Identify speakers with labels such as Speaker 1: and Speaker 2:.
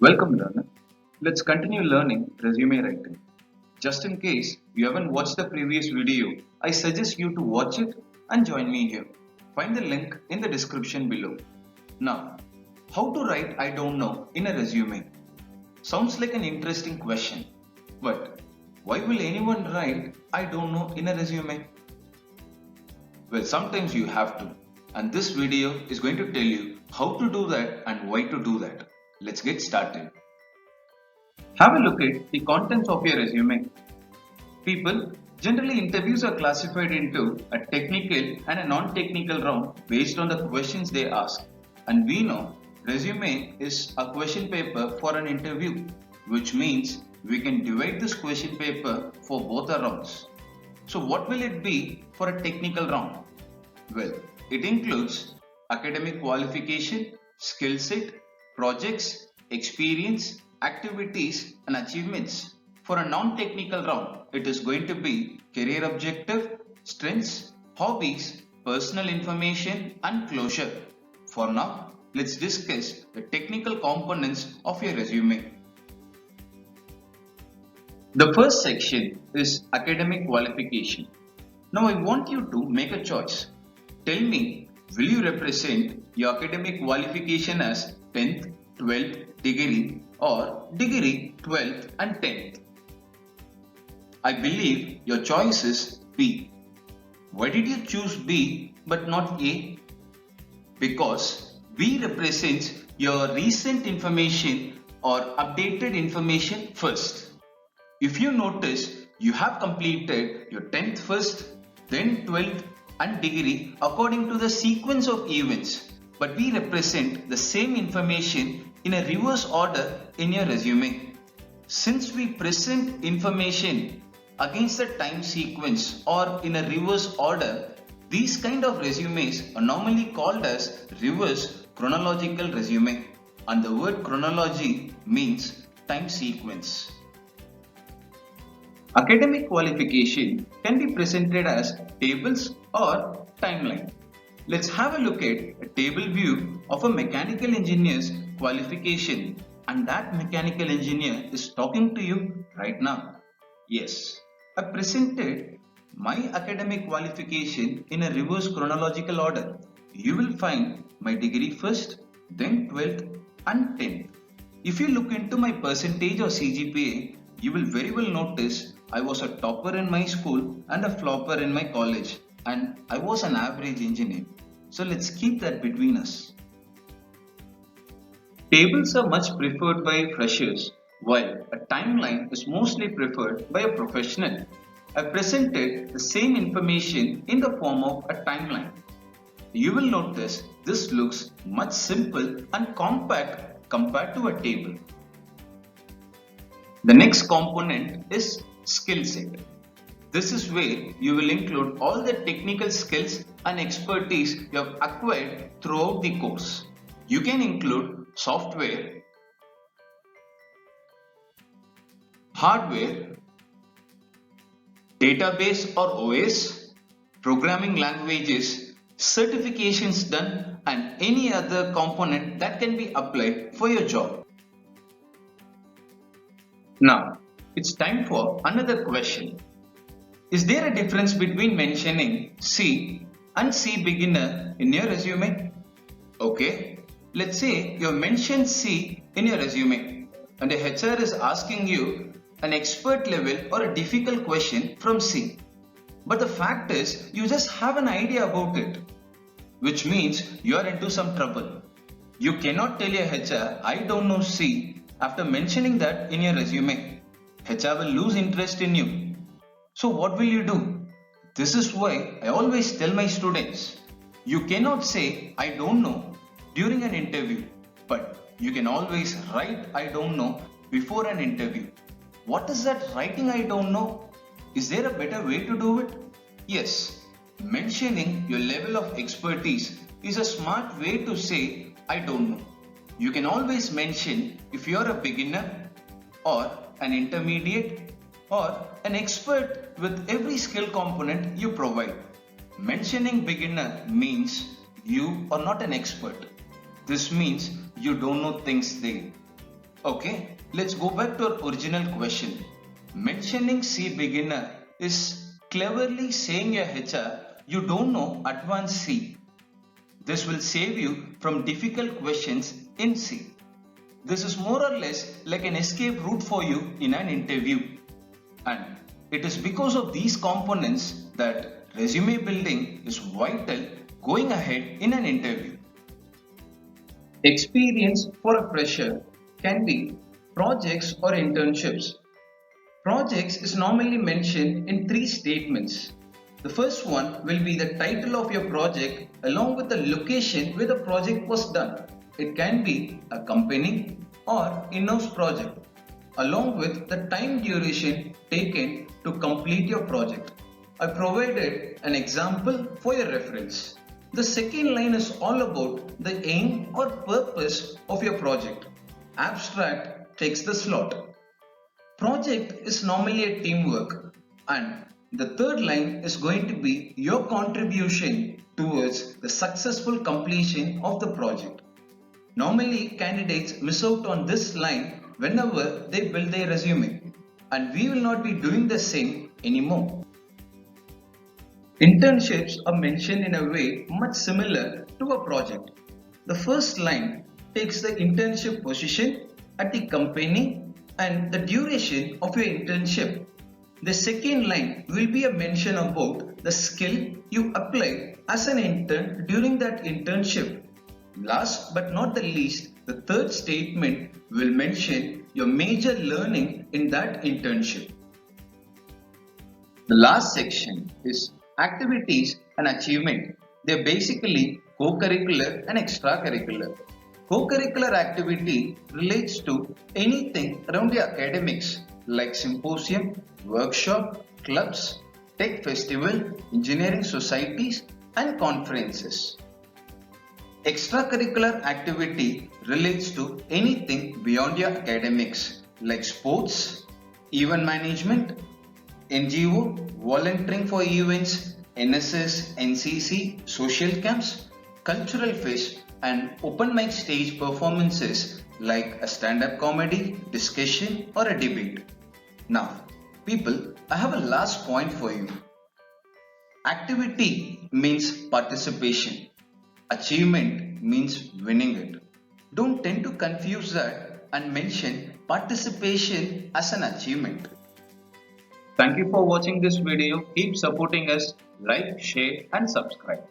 Speaker 1: Welcome, learner. Let's continue learning resume writing. Just in case you haven't watched the previous video, I suggest you to watch it and join me here. Find the link in the description below. Now, how to write I don't know in a resume? Sounds like an interesting question. But why will anyone write I don't know in a resume? Well, sometimes you have to. And this video is going to tell you how to do that and why to do that. Let's get started. Have a look at the contents of your resume. People, generally interviews are classified into a technical and a non-technical round based on the questions they ask. And we know resume is a question paper for an interview, which means we can divide this question paper for both the rounds. So what will it be for a technical round? Well, it includes academic qualification, skill set, projects, experience, activities and achievements. For a non-technical round, it is going to be career objective, strengths, hobbies, personal information and closure. For now, let's discuss the technical components of your resume. The first section is academic qualification. Now I want you to make a choice. Tell me, will you represent your academic qualification as 10th, 12th degree or degree 12th and 10th? I believe your choice is B. Why did you choose B but not A? Because B represents your recent information or updated information first. If you notice, you have completed your 10th first, then 12th and degree according to the sequence of events, but we represent the same information in a reverse order in your resume. Since we present information against the time sequence or in a reverse order, these kind of resumes are normally called as reverse chronological resume, and the word chronology means time sequence. Academic qualification can be presented as tables or timeline. Let's have a look at a table view of a mechanical engineer's qualification, and that mechanical engineer is talking to you right now. Yes, I presented my academic qualification in a reverse chronological order. You will find my degree first, then 12th and 10th. If you look into my percentage or CGPA, you will very well notice I was a topper in my school and a flopper in my college, and I was an average engineer. So let's keep that between us. Tables are much preferred by freshers, while a timeline is mostly preferred by a professional. I presented the same information in the form of a timeline. You will notice this looks much simple and compact compared to a table. The next component is skill set. This is where you will include all the technical skills and expertise you have acquired throughout the course. You can include software, hardware, database or OS, programming languages, certifications done, and any other component that can be applied for your job. Now, it's time for another question. Is there a difference between mentioning C and C beginner in your resume? Okay, let's say you mentioned C in your resume and a HR is asking you an expert level or a difficult question from C. But the fact is, you just have an idea about it, which means you are into some trouble. You cannot tell your HR, I don't know C after mentioning that in your resume. HR will lose interest in you. So what will you do? This is why I always tell my students, you cannot say I don't know during an interview, but you can always write I don't know before an interview. What is that writing I don't know? Is there a better way to do it? Yes, mentioning your level of expertise is a smart way to say I don't know. You can always mention if you are a beginner or an intermediate or an expert with every skill component you provide. Mentioning beginner means you are not an expert. This means you don't know things there. Okay, let's go back to our original question. Mentioning C beginner is cleverly saying your HR you don't know advanced C. This will save you from difficult questions in C. This is more or less like an escape route for you in an interview. And it is because of these components that resume building is vital going ahead in an interview. Experience for a fresher can be projects or internships. Projects is normally mentioned in three statements. The first one will be the title of your project along with the location where the project was done. It can be a company or in-house project along with the time duration taken to complete your project. I provided an example for your reference. The second line is all about the aim or purpose of your project. Abstract takes the slot. Project is normally a teamwork, and the third line is going to be your contribution towards the successful completion of the project. Normally candidates miss out on this line whenever they build their resume, and we will not be doing the same anymore. Internships are mentioned in a way much similar to a project. The first line takes the internship position at the company and the duration of your internship. The second line will be a mention about the skill you applied as an intern during that internship. Last but not the least, the third statement will mention your major learning in that internship. The last section is activities and achievement. They are basically co-curricular and extracurricular. Co-curricular activity relates to anything around the academics like symposium, workshop, clubs, tech festival, engineering societies and conferences. Extracurricular activity relates to anything beyond your academics like sports, event management, NGO, volunteering for events, NSS, NCC, social camps, cultural fest and open mic stage performances like a stand-up comedy, discussion or a debate. Now, people, I have a last point for you. Activity means participation. Achievement means winning it. Don't tend to confuse that and mention participation as an achievement. Thank you for watching this video. Keep supporting us, like, share and subscribe.